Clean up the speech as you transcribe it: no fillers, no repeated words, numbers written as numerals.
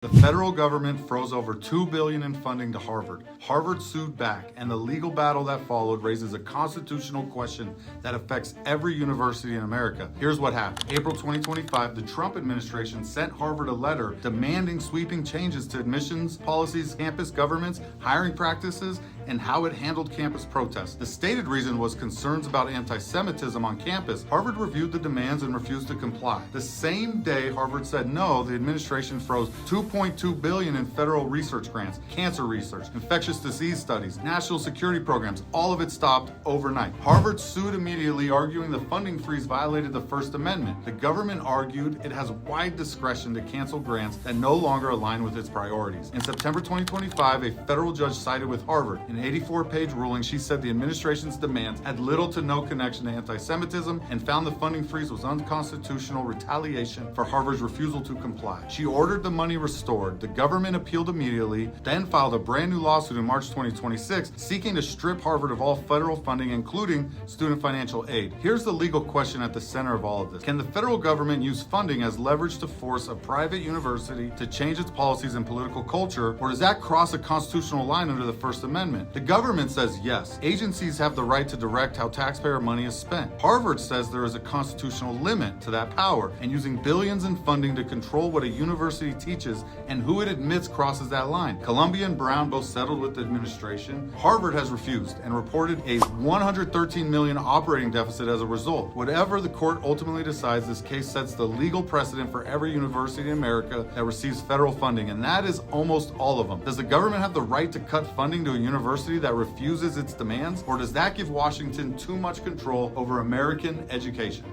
The federal government froze over $2 billion in funding to Harvard. Harvard sued back, and the legal battle that followed raises a constitutional question that affects every university in America. Here's what happened. April 2025, the Trump administration sent Harvard a letter demanding sweeping changes to admissions policies, campus governments, hiring practices, and how it handled campus protests. The stated reason was concerns about anti-Semitism on campus. Harvard reviewed the demands and refused to comply. The same day Harvard said no, the administration froze $2.2 billion in federal research grants, cancer research, infectious disease studies, national security programs. All of it stopped overnight. Harvard sued immediately, arguing the funding freeze violated the First Amendment. The government argued it has wide discretion to cancel grants that no longer align with its priorities. In September 2025, a federal judge sided with Harvard. In an 84-page ruling, she said the administration's demands had little to no connection to anti-Semitism and found the funding freeze was unconstitutional retaliation for Harvard's refusal to comply. She ordered the money restored. The government appealed immediately, then filed a brand new lawsuit in March 2026 seeking to strip Harvard of all federal funding, including student financial aid. Here's the legal question at the center of all of this. Can the federal government use funding as leverage to force a private university to change its policies and political culture, or does that cross a constitutional line under the First Amendment? The government says yes. Agencies have the right to direct how taxpayer money is spent. Harvard says there is a constitutional limit to that power, and using billions in funding to control what a university teaches and who it admits crosses that line. Columbia and Brown both settled with the administration. Harvard has refused and reported a $113 million operating deficit as a result. Whatever the court ultimately decides, this case sets the legal precedent for every university in America that receives federal funding, and that is almost all of them. Does the government have the right to cut funding to a university that refuses its demands, or does that give Washington too much control over American education?